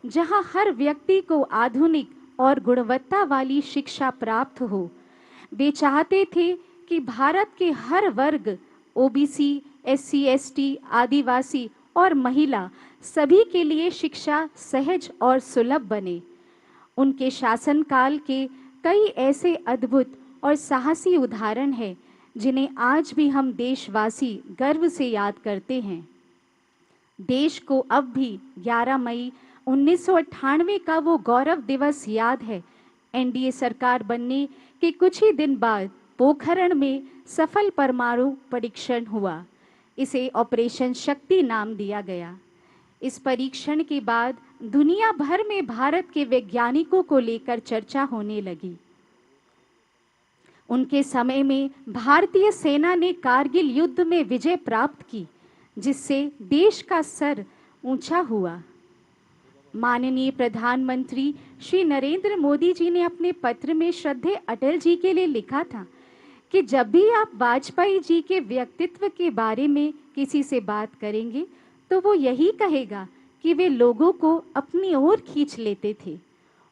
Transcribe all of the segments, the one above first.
जहां हर व्यक्ति को आधुनिक और गुणवत्ता वाली शिक्षा प्राप्त हो। वे चाहते थे कि भारत के हर वर्ग, ओबीसी, एससी, एसटी, आदिवासी और महिला, सभी के लिए शिक्षा सहज और सुलभ बने। उनके शासनकाल के कई ऐसे अद्भुत और साहसी उदाहरण हैं जिन्हें आज भी हम देशवासी गर्व से याद करते हैं। देश को अब भी 11 मई 1998 का वो गौरव दिवस याद है। एनडीए सरकार बनने के कुछ ही दिन बाद पोखरण में सफल परमाणु परीक्षण हुआ। इसे ऑपरेशन शक्ति नाम दिया गया। इस परीक्षण के बाद दुनिया भर में भारत के वैज्ञानिकों को लेकर चर्चा होने लगी। उनके समय में भारतीय सेना ने कारगिल युद्ध में विजय प्राप्त की, जिससे देश का सर ऊंचा हुआ। माननीय प्रधानमंत्री श्री नरेंद्र मोदी जी ने अपने पत्र में श्रद्धेय अटल जी के लिए लिखा था कि जब भी आप वाजपेयी जी के व्यक्तित्व के बारे में किसी से बात करेंगे तो वो यही कहेगा कि वे लोगों को अपनी ओर खींच लेते थे।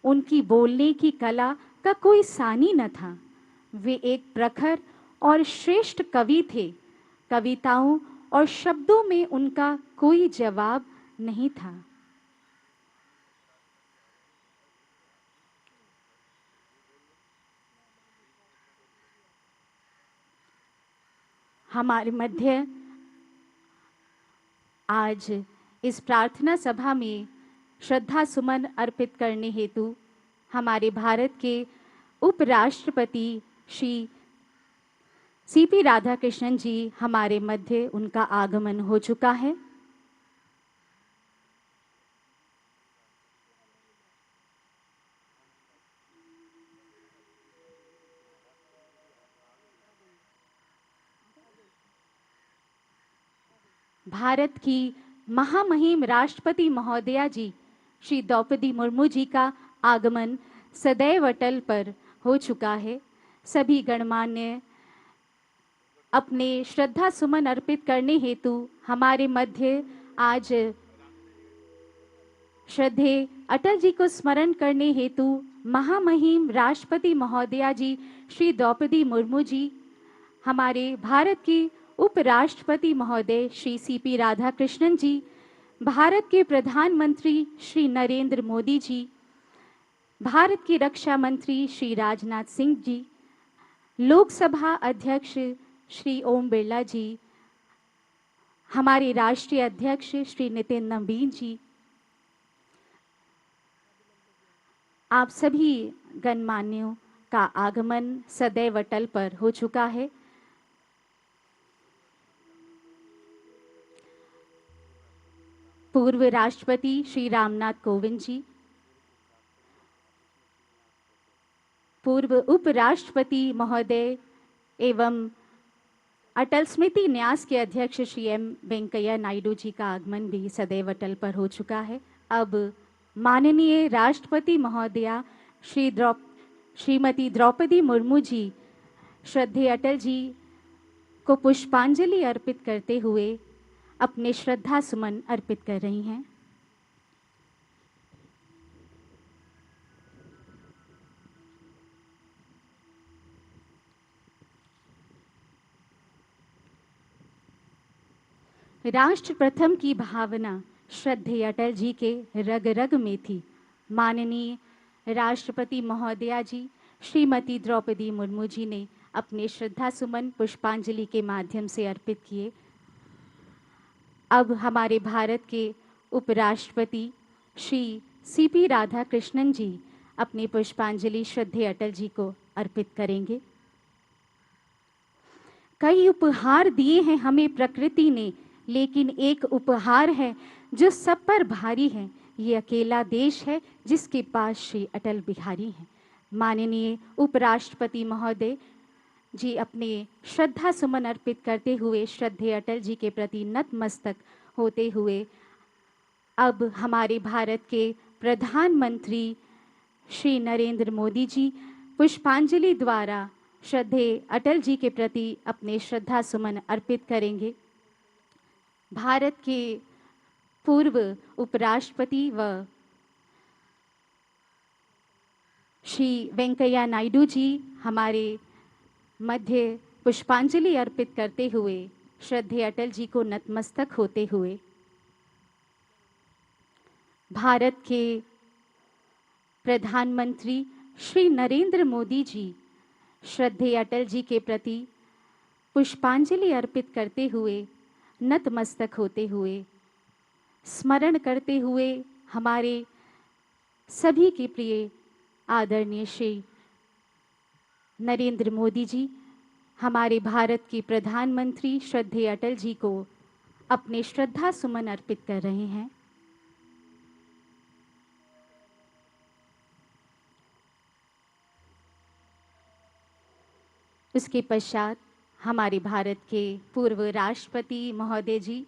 उनकी बोलने की कला का कोई सानी न था। वे एक प्रखर और श्रेष्ठ कवि थे। कविताओं और शब्दों में उनका कोई जवाब नहीं था। हमारे मध्य आज इस प्रार्थना सभा में श्रद्धा सुमन अर्पित करने हेतु हमारे भारत के उपराष्ट्रपति श्री सीपी राधाकृष्णन जी हमारे मध्य, उनका आगमन हो चुका है। भारत की महामहिम राष्ट्रपति महोदया जी श्री द्रौपदी मुर्मू जी का आगमन सदैव अटल पर हो चुका है। सभी गणमान्य अपने श्रद्धा सुमन अर्पित करने हेतु हमारे मध्य आज श्रद्धेय अटल जी को स्मरण करने हेतु महामहिम राष्ट्रपति महोदया जी श्री द्रौपदी मुर्मू जी, हमारे भारत की उपराष्ट्रपति महोदय श्री सीपी राधाकृष्णन जी, भारत के प्रधानमंत्री श्री नरेंद्र मोदी जी, भारत की रक्षा मंत्री श्री राजनाथ सिंह जी, लोकसभा अध्यक्ष श्री ओम बिरला जी, हमारे राष्ट्रीय अध्यक्ष श्री नितिन नवीन जी, आप सभी गणमान्यों का आगमन सदैव अटल पर हो चुका है। पूर्व राष्ट्रपति श्री रामनाथ कोविंद जी, पूर्व उपराष्ट्रपति महोदय एवं अटल स्मृति न्यास के अध्यक्ष श्री एम वेंकैया नायडू जी का आगमन भी सदैव अटल पर हो चुका है। अब माननीय राष्ट्रपति महोदया श्रीमती द्रौपदी मुर्मू जी श्रद्धेय अटल जी को पुष्पांजलि अर्पित करते हुए अपने श्रद्धा सुमन अर्पित कर रही हैं। राष्ट्र प्रथम की भावना श्रद्धेय अटल जी के रग रग में थी। माननीय राष्ट्रपति महोदया जी श्रीमती द्रौपदी मुर्मू जी ने अपने श्रद्धा सुमन पुष्पांजलि के माध्यम से अर्पित किए। अब हमारे भारत के उपराष्ट्रपति श्री सीपी राधाकृष्णन जी अपनी पुष्पांजलि श्रद्धेय अटल जी को अर्पित करेंगे। कई उपहार दिए हैं हमें प्रकृति ने, लेकिन एक उपहार है जो सब पर भारी है। ये अकेला देश है जिसके पास श्री अटल बिहारी हैं। माननीय उपराष्ट्रपति महोदय जी अपने श्रद्धा सुमन अर्पित करते हुए श्रद्धेय अटल जी के प्रति नतमस्तक होते हुए अब हमारे भारत के प्रधानमंत्री श्री नरेंद्र मोदी जी पुष्पांजलि द्वारा श्रद्धेय अटल जी के प्रति अपने श्रद्धा सुमन अर्पित करेंगे। भारत के पूर्व उपराष्ट्रपति व श्री वेंकैया नायडू जी हमारे मध्य पुष्पांजलि अर्पित करते हुए, श्रद्धेय अटल जी को नतमस्तक होते हुए, भारत के प्रधानमंत्री श्री नरेंद्र मोदी जी श्रद्धेय अटल जी के प्रति पुष्पांजलि अर्पित करते हुए, नतमस्तक होते हुए, स्मरण करते हुए हमारे सभी के प्रिय आदरणीय श्री नरेंद्र मोदी जी, हमारे भारत के प्रधानमंत्री श्रद्धेय अटल जी को अपने श्रद्धा सुमन अर्पित कर रहे हैं। उसके पश्चात हमारे भारत के पूर्व राष्ट्रपति महोदय जी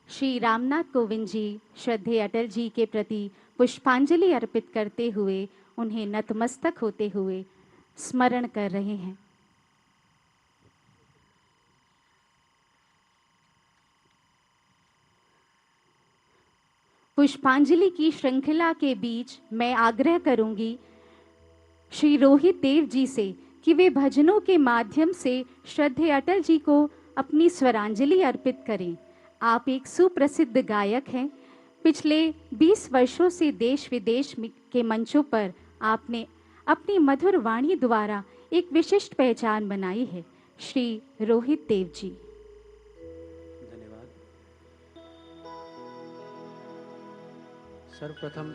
श्री रामनाथ कोविंद जी श्रद्धेय अटल जी के प्रति पुष्पांजलि अर्पित करते हुए, उन्हें नतमस्तक होते हुए स्मरण कर रहे हैं। पुष्पांजलि की श्रृंखला के बीच मैं आग्रह करूंगी श्री रोहित देव जी से कि वे भजनों के माध्यम से श्रद्धेय अटल जी को अपनी स्वरांजलि अर्पित करें। आप एक सुप्रसिद्ध गायक हैं। पिछले 20 वर्षों से देश विदेश के मंचों पर आपने अपनी मधुर वाणी द्वारा एक विशिष्ट पहचान बनाई है। श्री रोहित देव जी। धन्यवाद। सर्वप्रथम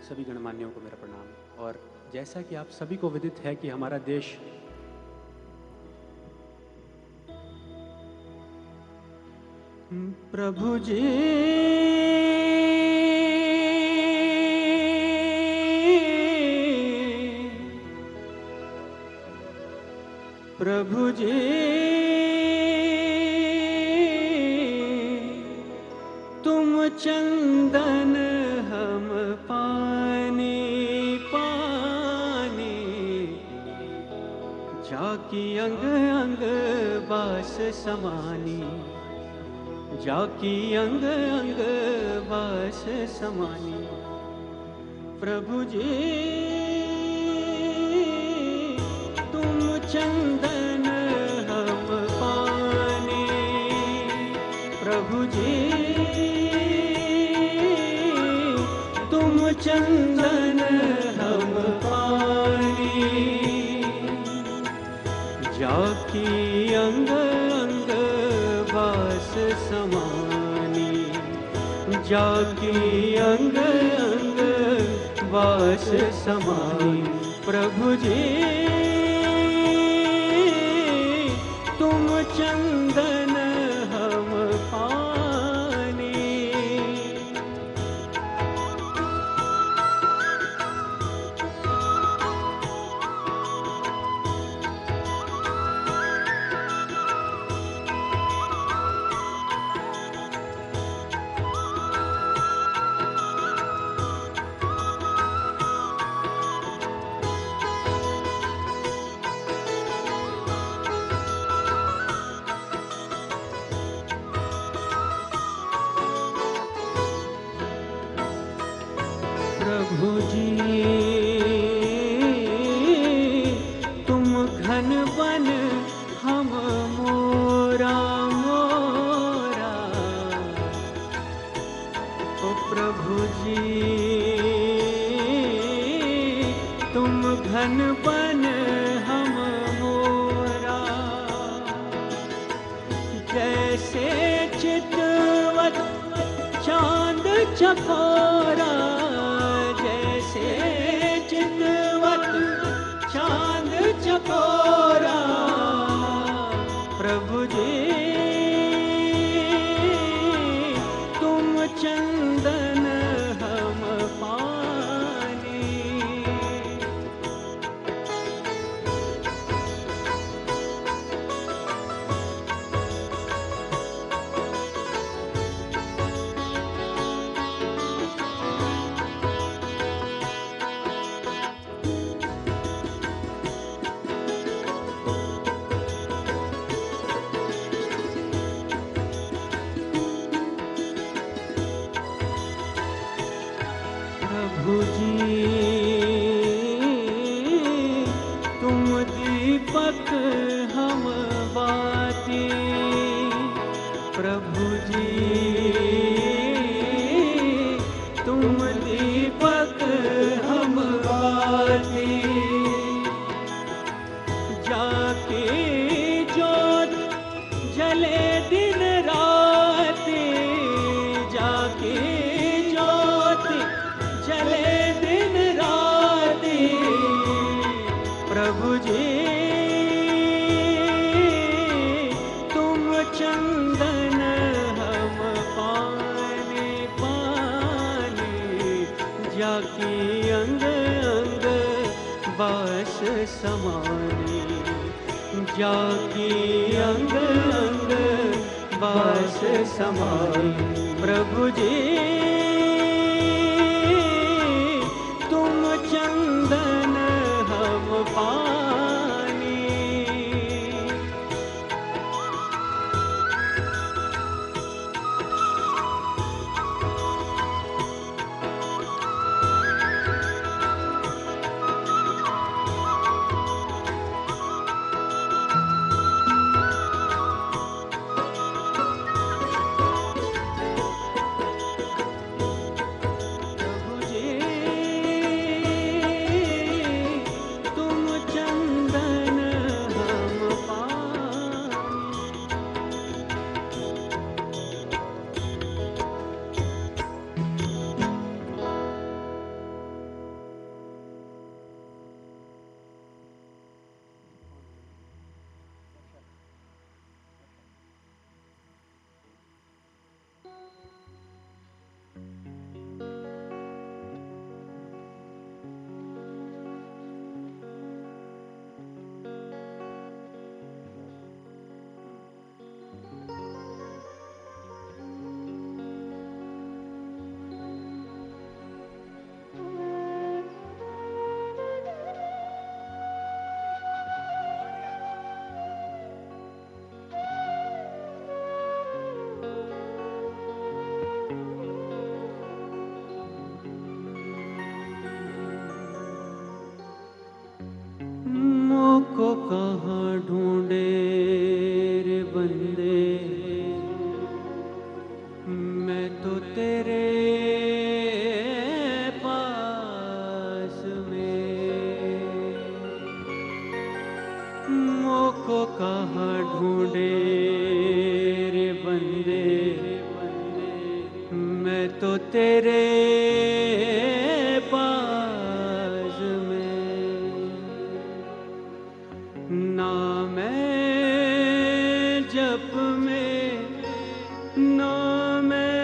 सभी गणमान्यों को मेरा प्रणाम। और जैसा कि आप सभी को विदित है कि हमारा देश प्रभु जी प्रभु जी तुम चंदन हम पानी पानी, जाकी अंग अंग बास समानी, जाकी अंग अंग बास समानी। प्रभु जी तुम चंदन हम पानी, प्रभु जी तुम चंदन हम पानी, जाकी अंग अंग बास समानी, जाकी अंग अंग बास समानी। प्रभु जी तुम चंदन हम पानी। प्रभु जी तुम घन बन हम मोरा मोरा, ओ प्रभु जी तुम घन बन हम मोरा, जैसे चितवत चांद चकोरा, जैसे चितवत चांद चकोरा। प्रभु जी तुम चंदन हम पानी। प्रभु जी दीपक हम बाती, प्रभु जी तुम दीपक हम बाती। जाके ज्योत जले दिन राति, जाके ज्योत जले दिन राति, प्रभु जी तुम चंदन हम पानी पानी, जाकी अंग अंग बास समानी, जाकी अंग अंग बास समानी, प्रभु जी तुम चंदन हम पानी। प्रभु जी तुम चंदन हम पानी। मोको कहाँ ढूंढे रे बंदे, मैं तो तेरे पास में। मोको कहाँ ढूंढे रे बंदे, मैं तो तेरे पास में। ना मैं जप में, ना मैं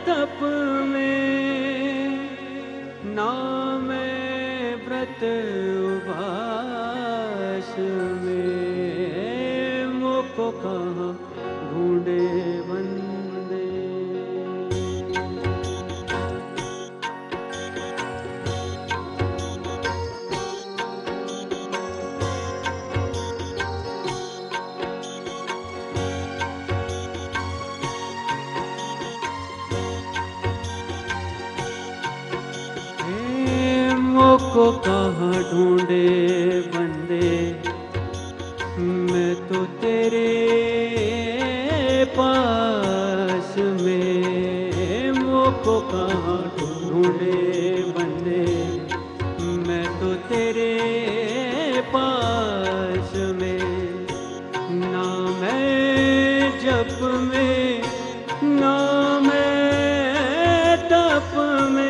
तप में, ना मैं व्रत उपवास में, मोको कहाँ ढूंढे बंदे। मोको कहाँ ढूंढे बंदे, मैं तो तेरे पास में। मोको कहाँ ढूंढे बंदे, मैं तो तेरे पास में। ना मैं जप में, ना मैं तप में,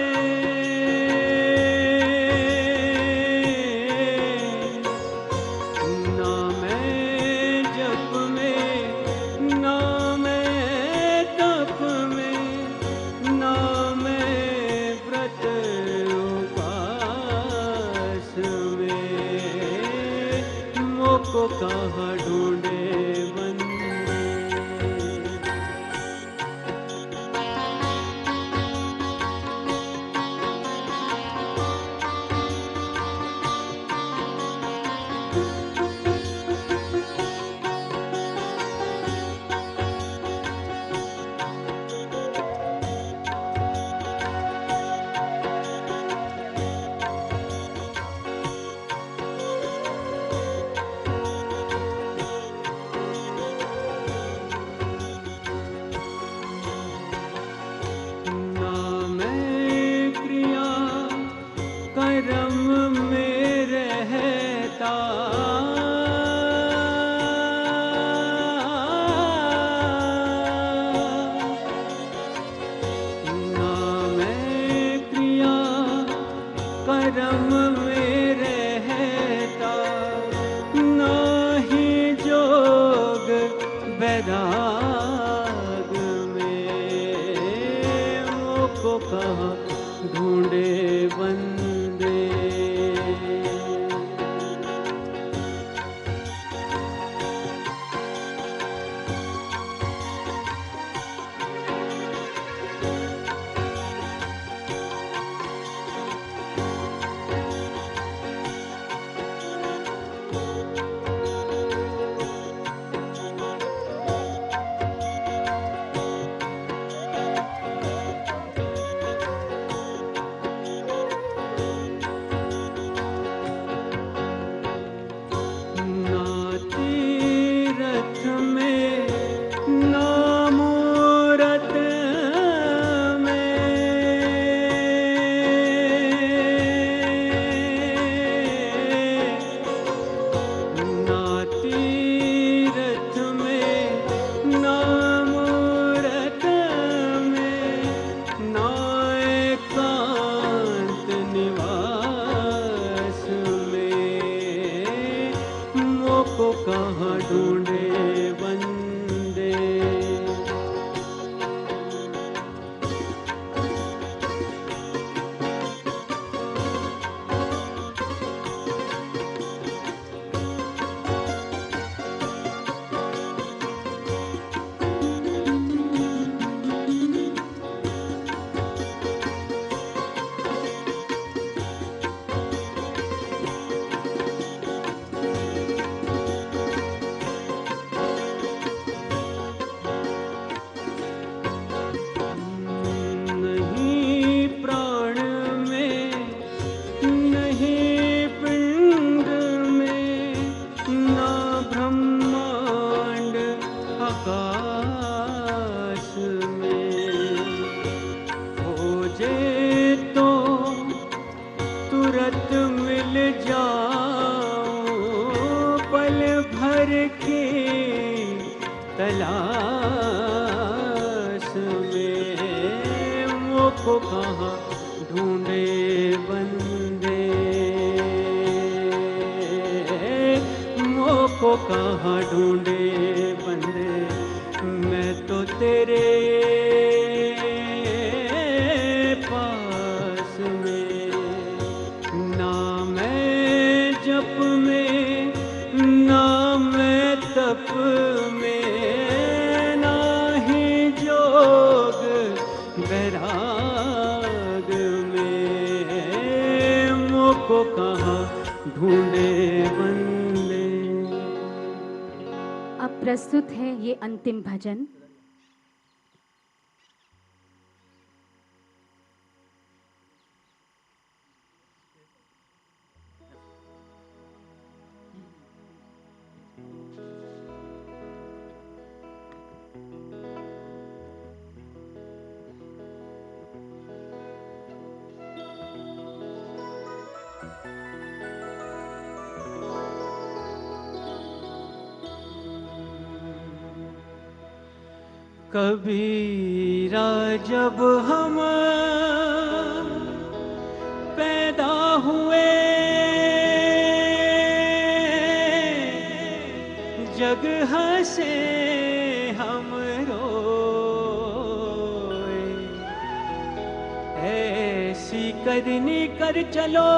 कहाँ ढूंढे बंदे। ना तीरथ में ना मूरत में, ना तीरथ में ना मूरत में, ना एकांत निवास में, मोको कहाँ ढूंढे बंदे। नहीं प्राण में, नहीं पिंड में, ना ब्रह्मांड आकाश में, खोजे तो तुरंत मिल जाओ, पल भर की तलाश में, मोको कहाँ ढूंढे बंदे, मोको कहाँ ढूंढे बंदे। मैं तो तेरे पास में, ना मैं जप में, ना मैं तप में, ना ही जोग वैराग में, मोको कहाँ ढूंढे बंदे। अब प्रस्तुत है ये अंतिम भजन। कबीरा जब हम पैदा हुए, जग हंसे हम रोए, ऐसी करनी कर चलो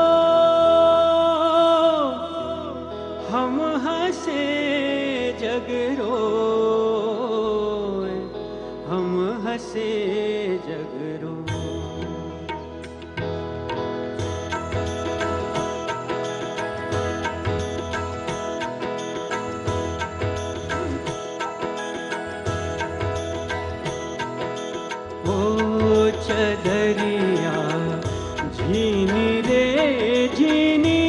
हम हंसे जग रोए, हम हंसे जग रोए। ओ चदरिया झीनी रे झीनी,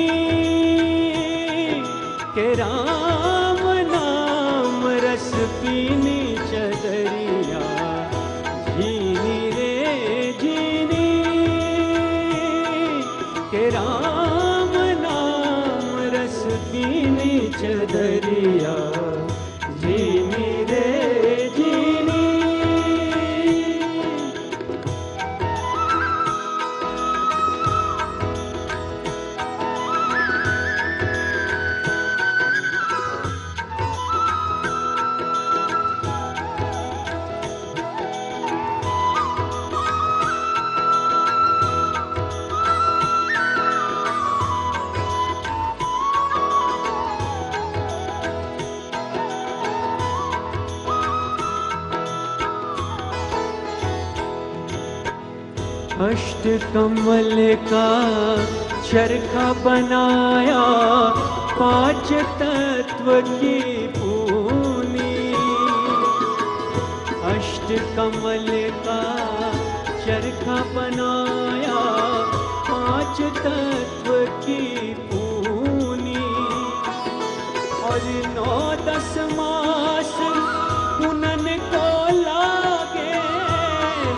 के राम नाम रस पीनी चदरिया झीनी रे झीनी, के राम नाम रस पीनी चदरिया झीनी रे झीनी। अष्ट कमल का चरखा बनाया, पांच तत्व की पूनी। अष्ट कमल का चरखा बनाया, पांच तत्व की पूनी। और 9-10 मास पुनन को लागे,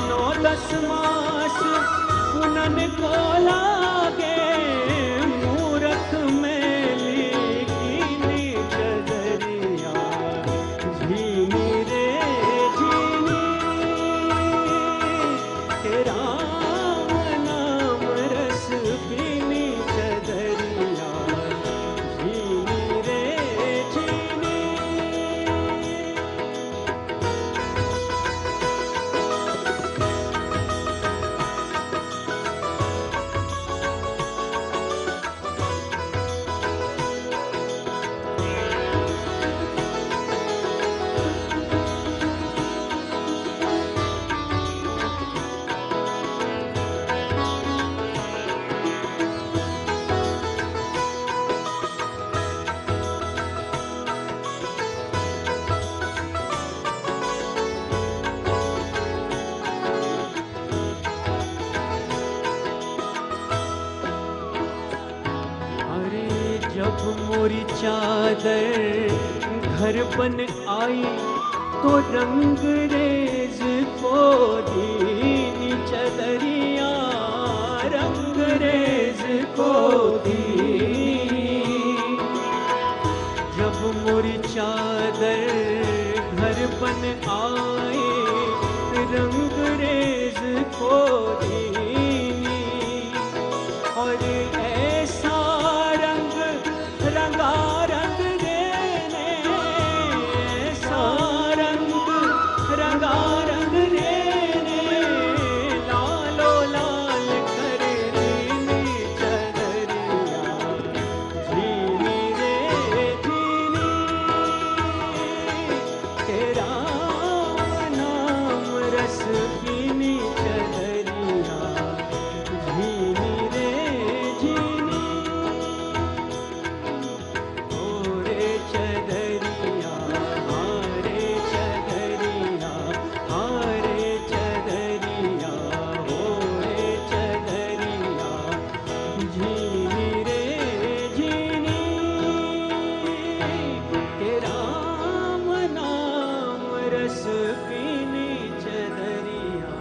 9-10 मास पुनन को लागे। मूरख मैली कीनी चदरिया, झीनी रे झीनी। के राम नाम रस पीनी चदरिया, झीनी रे झीनी। अरे जब मोरी चादर घर बन आई, तो रंग रेज को दीनी चदरिया, रंग रेज को दीनी। जब मोरी चादर घर बन आए, रंग रेज को दीनी। और ऐसा रंग रंगा रंग देने, ऐसा रंग रंगा रंग देने। लालो लाल कर दीनी चदरिया, झीनी रे झीनी। के राम नाम रस पीनी चदरिया, झीनी रे झीनी। ओ रे चदरिया, हारे चदरिया, हारे चदरिया, ओ रे चदरिया, झीनी रे झीनी। के राम नाम रस पीनी चदरिया,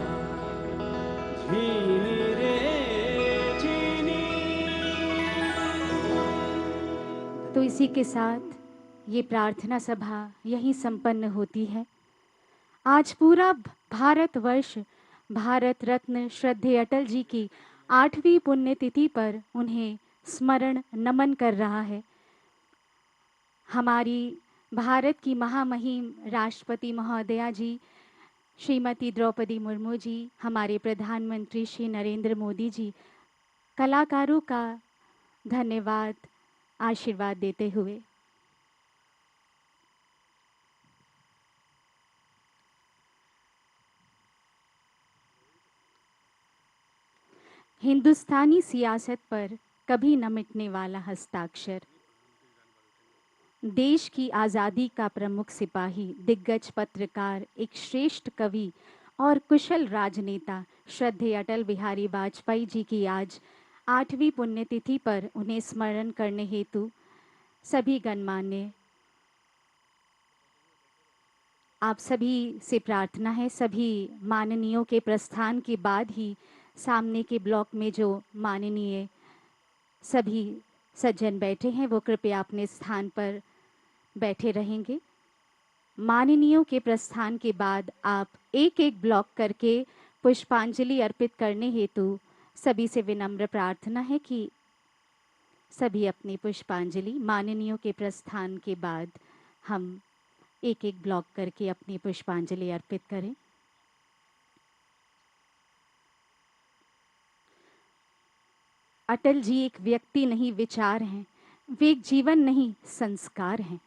झीनी रे झीनी। तो इसी के साथ ये प्रार्थना सभा यहीं संपन्न होती है। आज पूरा भारतवर्ष भारत रत्न श्रद्धेय अटल जी की 8वीं पुण्यतिथि पर उन्हें स्मरण नमन कर रहा है। हमारी भारत की महामहिम राष्ट्रपति महोदया जी श्रीमती द्रौपदी मुर्मू जी, हमारे प्रधानमंत्री श्री नरेंद्र मोदी जी, कलाकारों का धन्यवाद आशीर्वाद देते हुए हिंदुस्तानी सियासत पर कभी न मिटने वाला हस्ताक्षर, देश की आज़ादी का प्रमुख सिपाही, दिग्गज पत्रकार, एक श्रेष्ठ कवि और कुशल राजनेता श्रद्धेय अटल बिहारी वाजपेयी जी की आज 8वीं पुण्यतिथि पर उन्हें स्मरण करने हेतु सभी गणमान्य, आप सभी से प्रार्थना है, सभी माननीयों के प्रस्थान के बाद ही सामने के ब्लॉक में जो माननीय सभी सज्जन बैठे हैं वो कृपया अपने स्थान पर बैठे रहेंगे। माननीयों के प्रस्थान के बाद आप एक एक ब्लॉक करके पुष्पांजलि अर्पित करने हेतु सभी से विनम्र प्रार्थना है कि सभी अपनी पुष्पांजलि माननीयों के प्रस्थान के बाद हम एक एक ब्लॉक करके अपनी पुष्पांजलि अर्पित करें। अटल जी एक व्यक्ति नहीं, विचार हैं। वे एक जीवन नहीं, संस्कार हैं।